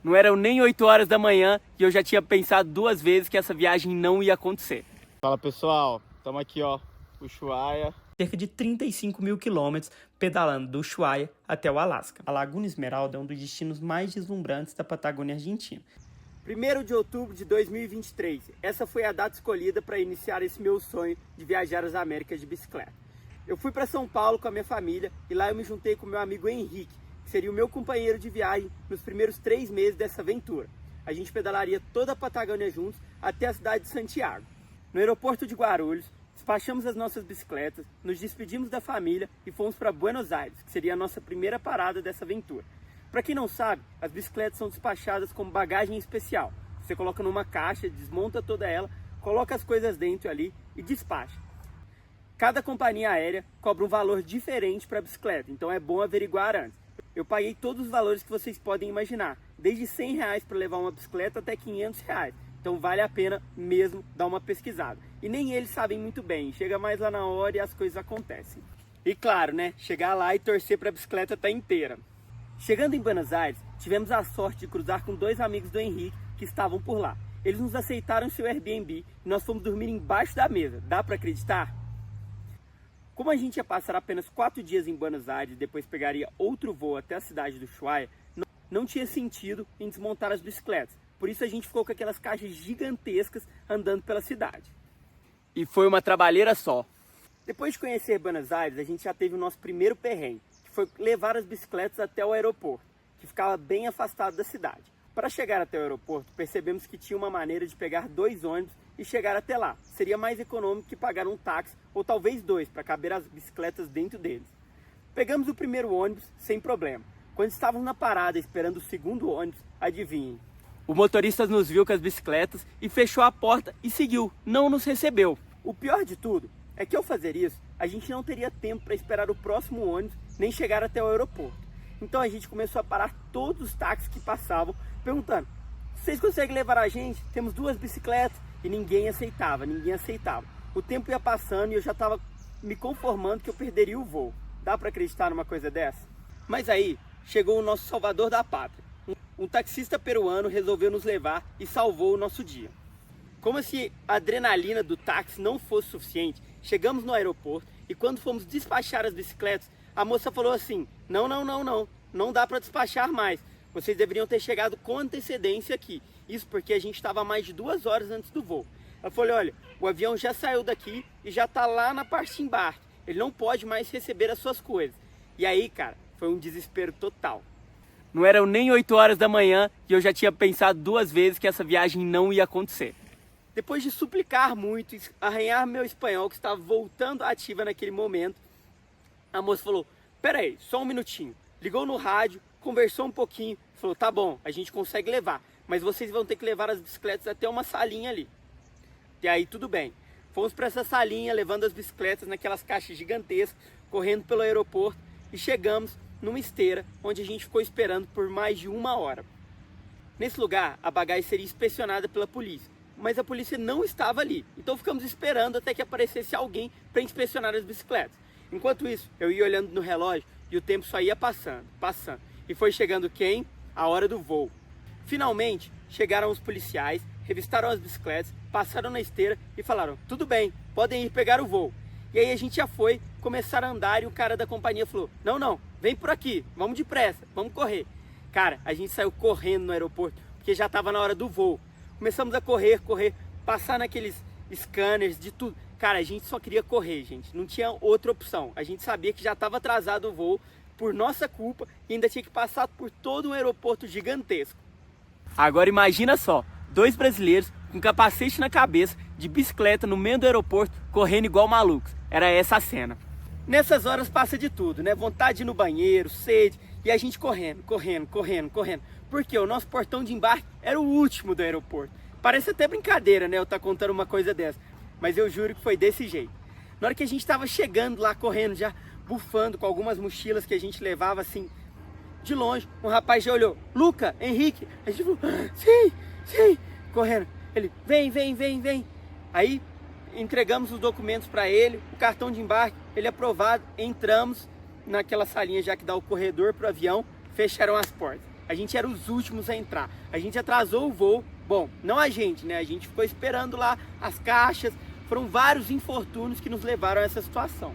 Não eram nem 8 horas da manhã e eu já tinha pensado 2 vezes que essa viagem não ia acontecer. Fala pessoal, estamos aqui ó, Ushuaia. Cerca de 35 mil quilômetros pedalando do Ushuaia até o Alasca. A Laguna Esmeralda é um dos destinos mais deslumbrantes da Patagônia Argentina. 1º de outubro de 2023, essa foi a data escolhida para iniciar esse meu sonho de viajar às Américas de bicicleta. Eu fui para São Paulo com a minha família e lá eu me juntei com meu amigo Henrique, que seria o meu companheiro de viagem nos primeiros 3 meses dessa aventura. A gente pedalaria toda a Patagônia juntos até a cidade de Santiago. No aeroporto de Guarulhos, despachamos as nossas bicicletas, nos despedimos da família e fomos para Buenos Aires, que seria a nossa primeira parada dessa aventura. Para quem não sabe, as bicicletas são despachadas como bagagem especial. Você coloca numa caixa, desmonta toda ela, coloca as coisas dentro ali e despacha. Cada companhia aérea cobra um valor diferente para a bicicleta, então é bom averiguar antes. Eu paguei todos os valores que vocês podem imaginar, desde R$100 para levar uma bicicleta até R$500. Então vale a pena mesmo dar uma pesquisada. E nem eles sabem muito bem, chega mais lá na hora e as coisas acontecem. E claro, né, chegar lá e torcer para a bicicleta estar inteira. Chegando em Buenos Aires, tivemos a sorte de cruzar com 2 amigos do Henrique que estavam por lá. Eles nos aceitaram em seu Airbnb e nós fomos dormir embaixo da mesa. Dá para acreditar? Como a gente ia passar apenas 4 dias em Buenos Aires e depois pegaria outro voo até a cidade do Ushuaia, não tinha sentido em desmontar as bicicletas. Por isso a gente ficou com aquelas caixas gigantescas andando pela cidade. E foi uma trabalheira só. Depois de conhecer Buenos Aires, a gente já teve o nosso primeiro perrengue, que foi levar as bicicletas até o aeroporto, que ficava bem afastado da cidade. Para chegar até o aeroporto, percebemos que tinha uma maneira de pegar 2 ônibus e chegar até lá. Seria mais econômico que pagar um táxi, ou talvez 2, para caber as bicicletas dentro deles. Pegamos o primeiro ônibus sem problema. Quando estávamos na parada esperando o segundo ônibus, adivinhem. O motorista nos viu com as bicicletas e fechou a porta e seguiu, não nos recebeu. O pior de tudo é que ao fazer isso, a gente não teria tempo para esperar o próximo ônibus nem chegar até o aeroporto. Então a gente começou a parar todos os táxis que passavam, perguntando: vocês conseguem levar a gente? Temos 2 bicicletas. E ninguém aceitava. O tempo ia passando e eu já estava me conformando que eu perderia o voo. Dá para acreditar numa coisa dessa? Mas aí chegou o nosso salvador da pátria. Um taxista peruano resolveu nos levar e salvou o nosso dia. Como se a adrenalina do táxi não fosse suficiente, chegamos no aeroporto e quando fomos despachar as bicicletas, a moça falou assim: não dá para despachar mais. Vocês deveriam ter chegado com antecedência aqui. Isso porque a gente estava mais de 2 horas antes do voo. Ela falou: olha, o avião já saiu daqui e já está lá na parte de embarque. Ele não pode mais receber as suas coisas. E aí, cara, foi um desespero total. Não eram nem 8 horas da manhã e eu já tinha pensado 2 vezes que essa viagem não ia acontecer. Depois de suplicar muito, arranhar meu espanhol, que estava voltando ativa naquele momento, a moça falou: peraí, só um minutinho. Ligou no rádio, conversou um pouquinho, falou: tá bom, a gente consegue levar, mas vocês vão ter que levar as bicicletas até uma salinha ali. E aí tudo bem. Fomos para essa salinha, levando as bicicletas naquelas caixas gigantescas, correndo pelo aeroporto e chegamos numa esteira onde a gente ficou esperando por mais de 1 hora. Nesse lugar, a bagagem seria inspecionada pela polícia, mas a polícia não estava ali. Então ficamos esperando até que aparecesse alguém para inspecionar as bicicletas. Enquanto isso, eu ia olhando no relógio e o tempo só ia passando. E foi chegando quem? A hora do voo. Finalmente, chegaram os policiais, revistaram as bicicletas, passaram na esteira e falaram: tudo bem, podem ir pegar o voo. E aí a gente já foi começar a andar e o cara da companhia falou: não, vem por aqui, vamos depressa, vamos correr. Cara, a gente saiu correndo no aeroporto, porque já estava na hora do voo. Começamos a correr, passar naqueles scanners de tudo. Cara, a gente só queria correr, gente, não tinha outra opção. A gente sabia que já estava atrasado o voo por nossa culpa e ainda tinha que passar por todo um aeroporto gigantesco. Agora imagina só, 2 brasileiros com capacete na cabeça, de bicicleta no meio do aeroporto, correndo igual malucos. Era essa a cena. Nessas horas passa de tudo, né? Vontade de ir no banheiro, sede, e a gente correndo. Porque o nosso portão de embarque era o último do aeroporto. Parece até brincadeira, né, eu estar contando uma coisa dessa. Mas eu juro que foi desse jeito. Na hora que a gente estava chegando lá, correndo, já bufando com algumas mochilas que a gente levava assim, de longe, um rapaz já olhou: Luca, Henrique. A gente falou: sim, correndo. Ele: vem. Aí entregamos os documentos para ele, o cartão de embarque, ele aprovado, entramos naquela salinha já que dá o corredor para o avião, fecharam as portas. a gente era os últimos a entrar. A gente atrasou o voo, bom, não a gente, né? A gente ficou esperando lá as caixas, foram vários infortúnios que nos levaram a essa situação.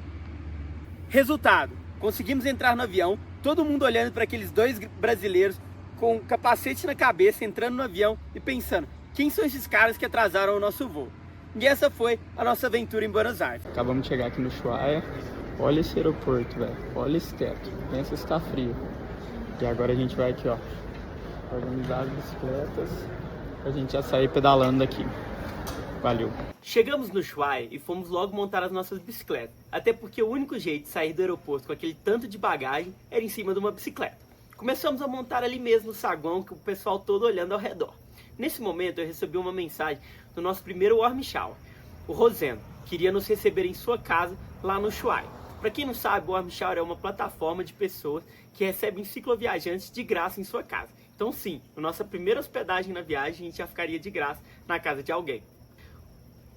Resultado, conseguimos entrar no avião, todo mundo olhando para aqueles dois brasileiros com capacete na cabeça, entrando no avião e pensando, quem são esses caras que atrasaram o nosso voo? E essa foi a nossa aventura em Buenos Aires. Acabamos de chegar aqui no Ushuaia. Olha esse aeroporto, velho. Olha esse teto. Pensa se tá frio. E agora a gente vai aqui, ó, organizar as bicicletas pra gente já sair pedalando daqui. Valeu. Chegamos no Ushuaia e fomos logo montar as nossas bicicletas. Até porque o único jeito de sair do aeroporto com aquele tanto de bagagem era em cima de uma bicicleta. Começamos a montar ali mesmo no saguão, com o pessoal todo olhando ao redor. Nesse momento eu recebi uma mensagem do nosso primeiro warm shower. O Rosendo queria nos receber em sua casa lá no Ushuaia. Para quem não sabe, o warm shower é uma plataforma de pessoas que recebem cicloviajantes de graça em sua casa. Então sim, na nossa primeira hospedagem na viagem, a gente já ficaria de graça na casa de alguém.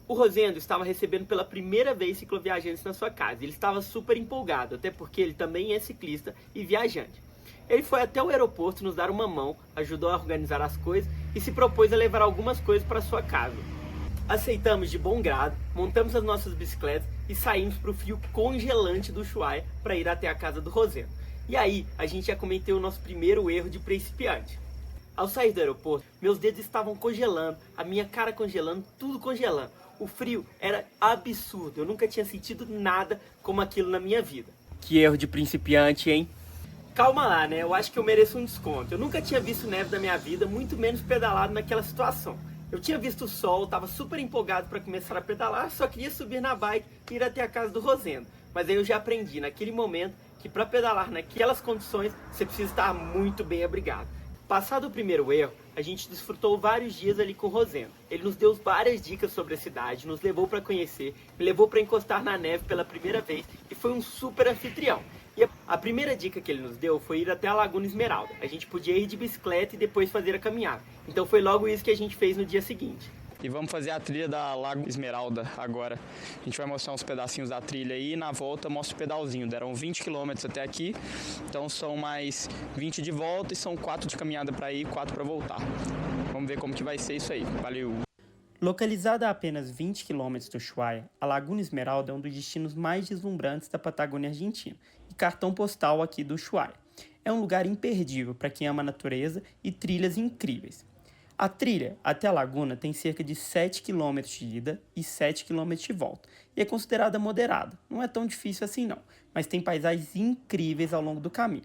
O Rosendo estava recebendo pela primeira vez cicloviajantes na sua casa. Ele estava super empolgado, até porque ele também é ciclista e viajante. Ele foi até o aeroporto nos dar uma mão, ajudou a organizar as coisas e se propôs a levar algumas coisas para sua casa. Aceitamos de bom grado, montamos as nossas bicicletas e saímos para o frio congelante do Ushuaia para ir até a casa do Rosendo. E aí, a gente já cometeu o nosso primeiro erro de principiante. Ao sair do aeroporto, meus dedos estavam congelando, a minha cara congelando, tudo congelando. O frio era absurdo, eu nunca tinha sentido nada como aquilo na minha vida. Que erro de principiante, hein? Calma lá, né? Eu acho que eu mereço um desconto. Eu nunca tinha visto neve da minha vida, muito menos pedalado naquela situação. Eu tinha visto o sol, estava super empolgado para começar a pedalar, só queria subir na bike e ir até a casa do Rosendo. Mas aí eu já aprendi naquele momento que para pedalar naquelas condições você precisa estar muito bem abrigado. Passado o primeiro erro, a gente desfrutou vários dias ali com o Rosendo. Ele nos deu várias dicas sobre a cidade, nos levou para conhecer, me levou para encostar na neve pela primeira vez e foi um super anfitrião. E a primeira dica que ele nos deu foi ir até a Laguna Esmeralda. A gente podia ir de bicicleta e depois fazer a caminhada. Então foi logo isso que a gente fez no dia seguinte. E vamos fazer a trilha da Lago Esmeralda agora. A gente vai mostrar uns pedacinhos da trilha aí e na volta mostra o pedalzinho. Deram 20 km até aqui, então são mais 20 de volta e são 4 de caminhada para ir e 4 para voltar. Vamos ver como que vai ser isso aí. Valeu! Localizada a apenas 20 km do Ushuaia, a Laguna Esmeralda é um dos destinos mais deslumbrantes da Patagônia Argentina e cartão postal aqui do Ushuaia. É um lugar imperdível para quem ama a natureza e trilhas incríveis. A trilha até a laguna tem cerca de 7 km de ida e 7 km de volta e é considerada moderada. Não é tão difícil assim não, mas tem paisagens incríveis ao longo do caminho.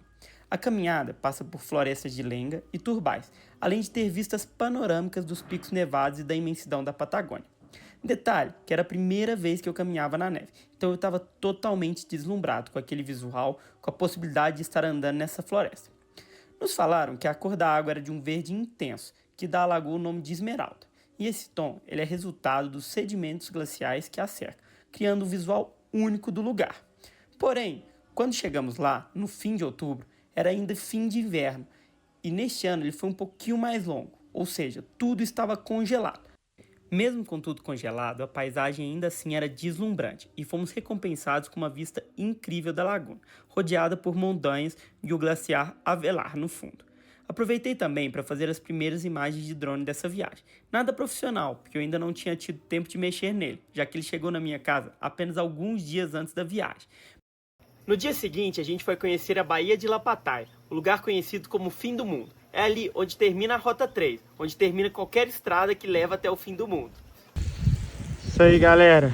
A caminhada passa por florestas de lenga e turbais, além de ter vistas panorâmicas dos picos nevados e da imensidão da Patagônia. Detalhe, que era a primeira vez que eu caminhava na neve, então eu estava totalmente deslumbrado com aquele visual, com a possibilidade de estar andando nessa floresta. Nos falaram que a cor da água era de um verde intenso, que dá à lagoa o nome de esmeralda. E esse tom ele é resultado dos sedimentos glaciais que a cercam, criando um visual único do lugar. Porém, quando chegamos lá, no fim de outubro, era ainda fim de inverno, e neste ano ele foi um pouquinho mais longo, ou seja, tudo estava congelado. Mesmo com tudo congelado, a paisagem ainda assim era deslumbrante, e fomos recompensados com uma vista incrível da laguna, rodeada por montanhas e o glaciar Avelar no fundo. Aproveitei também para fazer as primeiras imagens de drone dessa viagem. Nada profissional, porque eu ainda não tinha tido tempo de mexer nele, já que ele chegou na minha casa apenas alguns dias antes da viagem. No dia seguinte, a gente foi conhecer a Baía de Lapatay, o lugar conhecido como Fim do Mundo. É ali onde termina a Rota 3, onde termina qualquer estrada que leva até o fim do mundo. Isso aí, galera.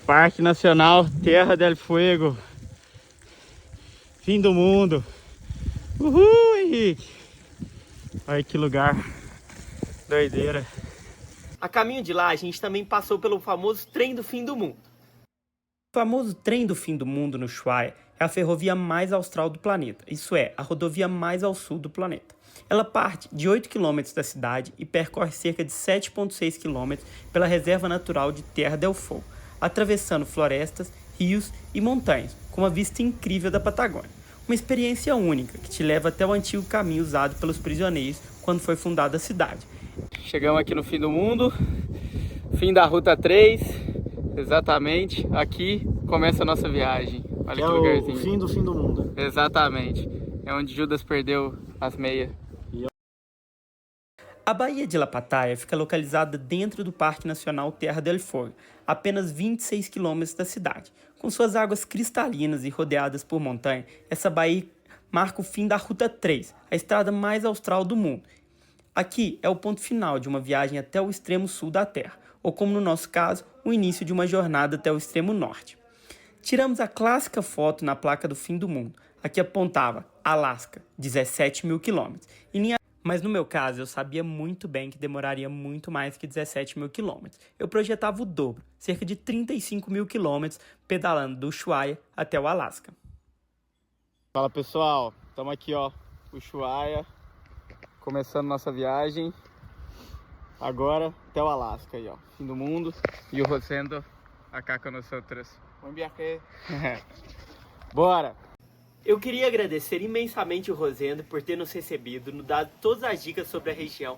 Parque Nacional Terra del Fuego. Fim do mundo. Uhul, Henrique! Olha que lugar doideira. A caminho de lá, a gente também passou pelo famoso Trem do Fim do Mundo. O famoso Trem do Fim do Mundo no Ushuaia é a ferrovia mais austral do planeta, isso é, a rodovia mais ao sul do planeta. Ela parte de 8 km da cidade e percorre cerca de 7,6 km pela reserva natural de Terra del Fogo, atravessando florestas, rios e montanhas, com uma vista incrível da Patagônia. Uma experiência única que te leva até o antigo caminho usado pelos prisioneiros quando foi fundada a cidade. Chegamos aqui no fim do mundo, fim da Ruta 3, exatamente, aqui começa a nossa viagem. Olha que lugarzinho. O fim do mundo. Exatamente, é onde Judas perdeu as meias. A Baía de La Pataia fica localizada dentro do Parque Nacional Terra del Fuego, a apenas 26 quilômetros da cidade. Com suas águas cristalinas e rodeadas por montanha, essa baía marca o fim da Ruta 3, a estrada mais austral do mundo. Aqui é o ponto final de uma viagem até o extremo sul da Terra, ou como no nosso caso, o início de uma jornada até o extremo norte. Tiramos a clássica foto na placa do fim do mundo. Aqui apontava Alasca, 17 mil quilômetros. Mas no meu caso, eu sabia muito bem que demoraria muito mais que 17 mil quilômetros. Eu projetava o dobro, cerca de 35 mil quilômetros, pedalando do Ushuaia até o Alasca. Fala pessoal, estamos aqui ó, Ushuaia, começando nossa viagem, agora até o Alasca aí ó, fim do mundo, e o Rosendo acá com nós outros. Bom viaje! Bora! Eu queria agradecer imensamente o Rosendo por ter nos recebido, nos dado todas as dicas sobre a região,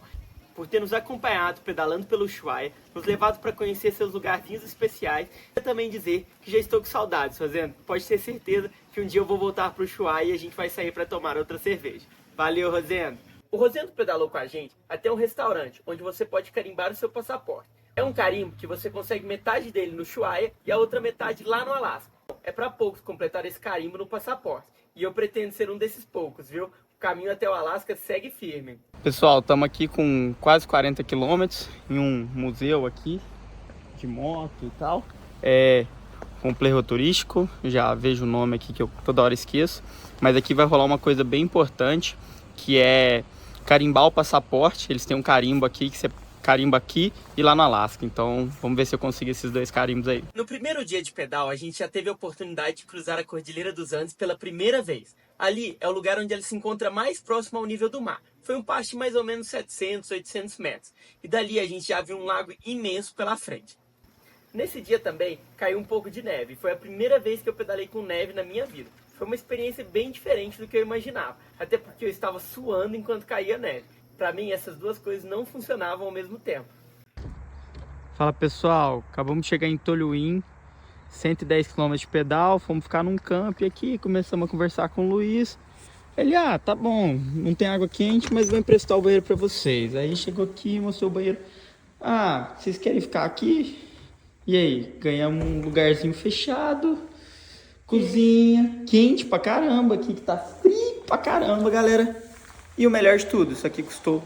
por ter nos acompanhado pedalando pelo Ushuaia, nos levado para conhecer seus lugarzinhos especiais e também dizer que já estou com saudades, Rosendo. Pode ter certeza que um dia eu vou voltar para o Ushuaia e a gente vai sair para tomar outra cerveja. Valeu, Rosendo! O Rosendo pedalou com a gente até um restaurante onde você pode carimbar o seu passaporte. É um carimbo que você consegue metade dele no Ushuaia e a outra metade lá no Alasca. É para poucos completar esse carimbo no passaporte. E eu pretendo ser um desses poucos, viu? O caminho até o Alasca segue firme. Pessoal, estamos aqui com quase 40 quilômetros em um museu aqui de moto e tal. É complexo turístico, já vejo o nome aqui que eu toda hora esqueço. Mas aqui vai rolar uma coisa bem importante, que é carimbar o passaporte. Eles têm um carimbo aqui que você carimba aqui e lá no Alasca. Então vamos ver se eu consigo esses dois carimbos aí. No primeiro dia de pedal, a gente já teve a oportunidade de cruzar a Cordilheira dos Andes pela primeira vez. Ali é o lugar onde ele se encontra mais próximo ao nível do mar. Foi um passo de mais ou menos 700, 800 metros. E dali a gente já viu um lago imenso pela frente. Nesse dia também caiu um pouco de neve. Foi a primeira vez que eu pedalei com neve na minha vida. Foi uma experiência bem diferente do que eu imaginava. Até porque eu estava suando enquanto caía neve. Para mim, essas duas coisas não funcionavam ao mesmo tempo. Fala pessoal, acabamos de chegar em Tolhuin, 110 km de pedal, fomos ficar num camp aqui, começamos a conversar com o Luiz. Ele, tá bom, não tem água quente, mas vou emprestar o banheiro para vocês. Aí chegou aqui, mostrou o banheiro. Vocês querem ficar aqui? E aí, ganhamos um lugarzinho fechado, cozinha, quente pra caramba aqui, que tá frio pra caramba, galera. E o melhor de tudo, isso aqui custou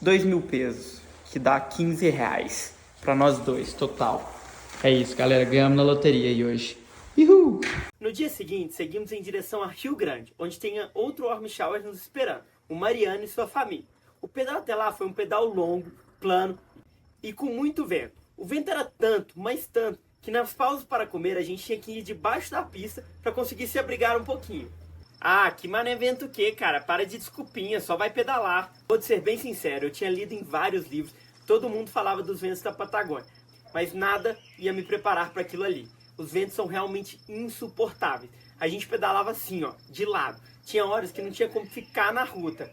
2.000 pesos, que dá 15 reais para nós dois, total. É isso, galera, ganhamos na loteria aí hoje. Uhul! No dia seguinte, seguimos em direção a Rio Grande, onde tinha outro Warm Shower nos esperando, o Mariano e sua família. O pedal até lá foi um pedal longo, plano e com muito vento. O vento era tanto, mas tanto, que nas pausas para comer a gente tinha que ir debaixo da pista para conseguir se abrigar um pouquinho. Que mané vento o quê, cara? Para de desculpinha, só vai pedalar. Vou ser bem sincero, eu tinha lido em vários livros, todo mundo falava dos ventos da Patagônia, mas nada ia me preparar para aquilo ali. Os ventos são realmente insuportáveis. A gente pedalava assim, de lado. Tinha horas que não tinha como ficar na ruta.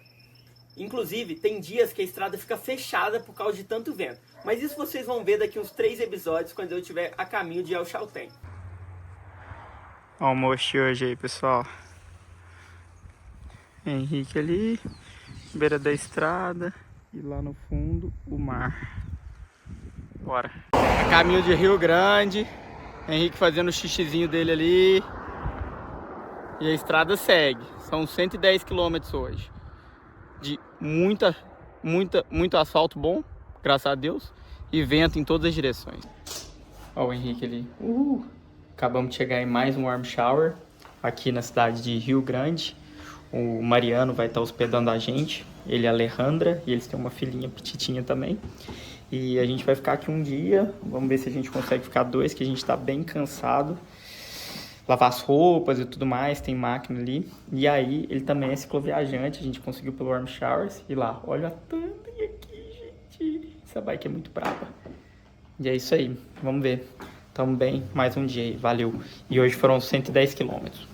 Inclusive, tem dias que a estrada fica fechada por causa de tanto vento. Mas isso vocês vão ver daqui uns 3 episódios, quando eu estiver a caminho de El Chaltén. Almoço hoje aí, pessoal. Henrique ali, beira da estrada e lá no fundo o mar. Bora. A caminho de Rio Grande, Henrique fazendo o xixizinho dele ali. E a estrada segue. São 110 quilômetros hoje. De muito asfalto bom, graças a Deus. E vento em todas as direções. Ó o Henrique ali. Acabamos de chegar em mais um warm shower aqui na cidade de Rio Grande. O Mariano vai estar hospedando a gente, ele e a Alejandra, e eles têm uma filhinha petitinha também. E a gente vai ficar aqui um dia, vamos ver se a gente consegue ficar 2, que a gente tá bem cansado. Lavar as roupas e tudo mais, tem máquina ali. E aí, ele também é cicloviajante, a gente conseguiu pelo Warm Showers. E lá, olha a Tandem aqui, gente. Essa bike é muito brava. E é isso aí, vamos ver. Tamo bem, mais um dia aí, valeu. E hoje foram 110 quilômetros.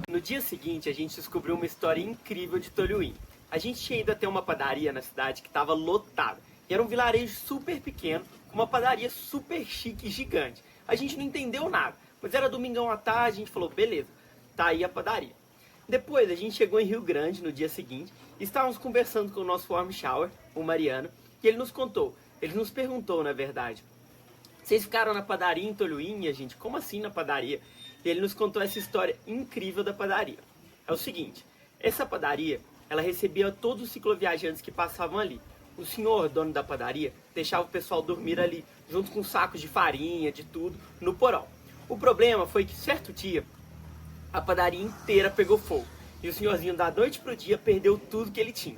No dia seguinte, a gente descobriu uma história incrível de Tolhuin. A gente tinha ido até uma padaria na cidade que estava lotada. E era um vilarejo super pequeno, com uma padaria super chique e gigante. A gente não entendeu nada, mas era domingão à tarde, a gente falou, beleza, tá aí a padaria. Depois, a gente chegou em Rio Grande no dia seguinte Estávamos conversando com o nosso warm shower, o Mariano, e ele nos perguntou, na verdade, vocês ficaram na padaria em Tolhuin? Gente, como assim na padaria? E ele nos contou essa história incrível da padaria. É o seguinte, essa padaria, ela recebia todos os cicloviajantes que passavam ali. O senhor, dono da padaria, deixava o pessoal dormir ali, junto com sacos de farinha, de tudo, no porão. O problema foi que, certo dia, a padaria inteira pegou fogo. E o senhorzinho, da noite pro dia, perdeu tudo que ele tinha.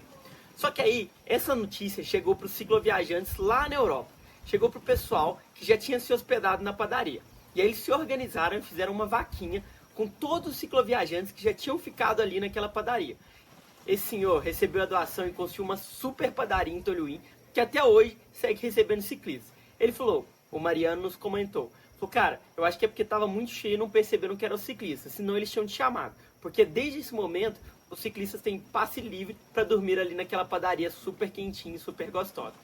Só que aí, essa notícia chegou para os cicloviajantes lá na Europa. Chegou para o pessoal que já tinha se hospedado na padaria. E aí eles se organizaram e fizeram uma vaquinha com todos os cicloviajantes que já tinham ficado ali naquela padaria. Esse senhor recebeu a doação e construiu uma super padaria em Tolhuin, que até hoje segue recebendo ciclistas. Ele falou, o Mariano nos comentou, falou, cara, eu acho que é porque estava muito cheio e não perceberam que eram os ciclistas, senão eles tinham te chamado. Porque desde esse momento, os ciclistas têm passe livre para dormir ali naquela padaria super quentinha e super gostosa.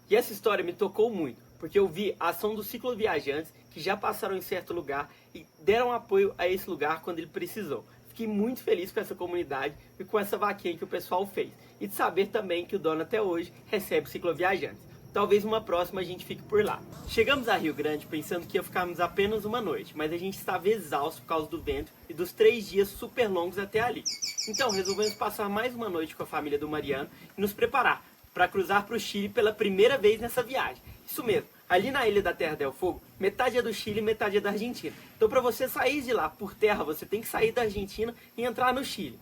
E essa história me tocou muito, porque eu vi a ação dos cicloviajantes que já passaram em certo lugar e deram apoio a esse lugar quando ele precisou. Fiquei muito feliz com essa comunidade e com essa vaquinha que o pessoal fez. E de saber também que o dono até hoje recebe cicloviajantes. Talvez uma próxima a gente fique por lá. Chegamos a Rio Grande pensando que ia ficarmos apenas uma noite, mas a gente estava exausto por causa do vento e dos 3 dias super longos até ali. Então resolvemos passar mais uma noite com a família do Mariano e nos preparar para cruzar para o Chile pela primeira vez nessa viagem. Isso mesmo, ali na Ilha da Terra del Fogo, metade é do Chile e metade é da Argentina. Então para você sair de lá por terra, você tem que sair da Argentina e entrar no Chile.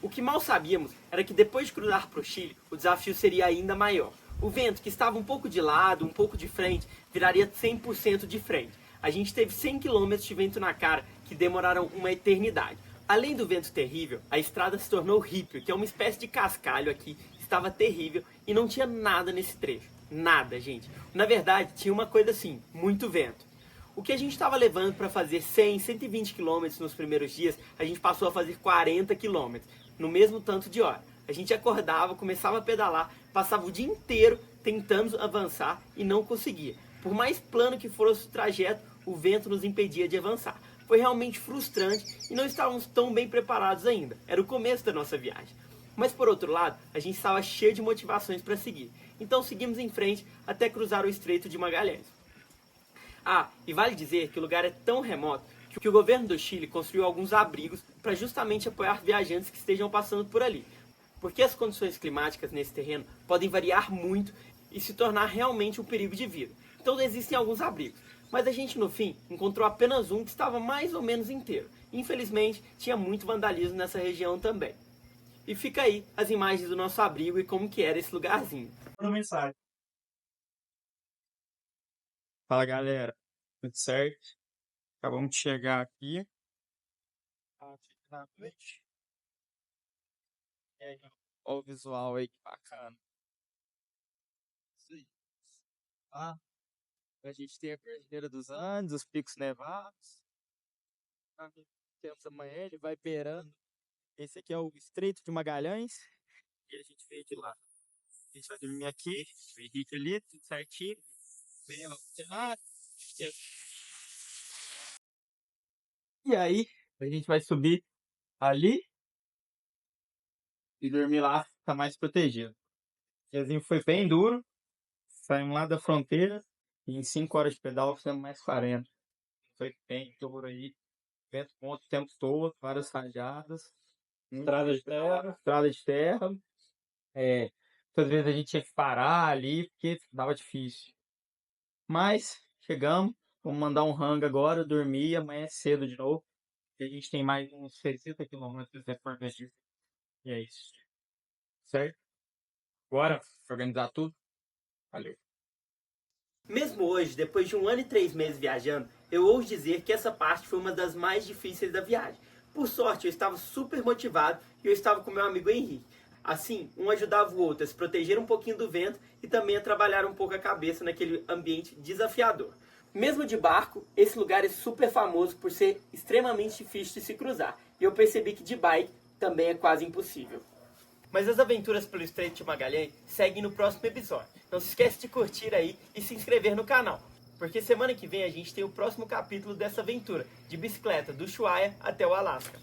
O que mal sabíamos era que depois de cruzar para o Chile, o desafio seria ainda maior. O vento, que estava um pouco de lado, um pouco de frente, viraria 100% de frente. A gente teve 100 km de vento na cara, que demoraram uma eternidade. Além do vento terrível, a estrada se tornou ripio, que é uma espécie de cascalho aqui, estava terrível e não tinha nada nesse trecho. Nada, gente. Na verdade, tinha uma coisa assim, muito vento. O que a gente estava levando para fazer 100, 120 km nos primeiros dias, a gente passou a fazer 40 km, no mesmo tanto de hora. A gente acordava, começava a pedalar, passava o dia inteiro tentando avançar e não conseguia. Por mais plano que fosse o trajeto, o vento nos impedia de avançar. Foi realmente frustrante e não estávamos tão bem preparados ainda. Era o começo da nossa viagem. Mas por outro lado, a gente estava cheio de motivações para seguir. Então seguimos em frente até cruzar o Estreito de Magalhães. Ah, e vale dizer que o lugar é tão remoto que o governo do Chile construiu alguns abrigos para justamente apoiar viajantes que estejam passando por ali. Porque as condições climáticas nesse terreno podem variar muito e se tornar realmente um perigo de vida. Então existem alguns abrigos. Mas a gente no fim encontrou apenas um que estava mais ou menos inteiro. Infelizmente tinha muito vandalismo nessa região também. E fica aí as imagens do nosso abrigo e como que era esse lugarzinho. Mensagem. Fala galera, tudo certo? Acabamos de chegar aqui. Na noite. Olha o visual aí, que bacana. Isso aí. Ah, a gente tem a Cordilheira dos Andes, os Picos Nevados. Temos amanhã, ele vai beirando. Esse aqui é o Estreito de Magalhães. E a gente veio de lá. A gente vai dormir aqui, o Henrique ali, tudo certinho. Bem alterado. E aí, a gente vai subir ali e dormir lá, tá mais protegido. O diazinho foi bem duro. Saímos lá da fronteira e em 5 horas de pedal fizemos mais 40. Foi bem duro aí. Vento contra o tempo todo, várias rajadas. Estrada de terra. Muitas vezes a gente tinha que parar ali porque dava difícil. Mas chegamos, vamos mandar um rango agora, dormir e amanhã é cedo de novo. E a gente tem mais uns 60 quilômetros de percorrer. E é isso. Certo? Bora organizar tudo? Valeu. Mesmo hoje, depois de 1 ano e 3 meses viajando, eu ouso dizer que essa parte foi uma das mais difíceis da viagem. Por sorte, eu estava super motivado e eu estava com meu amigo Henrique. Assim, um ajudava o outro a se proteger um pouquinho do vento e também a trabalhar um pouco a cabeça naquele ambiente desafiador. Mesmo de barco, esse lugar é super famoso por ser extremamente difícil de se cruzar. E eu percebi que de bike também é quase impossível. Mas as aventuras pelo Estreito de Magalhães seguem no próximo episódio. Não se esquece de curtir aí e se inscrever no canal. Porque semana que vem a gente tem o próximo capítulo dessa aventura, de bicicleta do Ushuaia até o Alasca.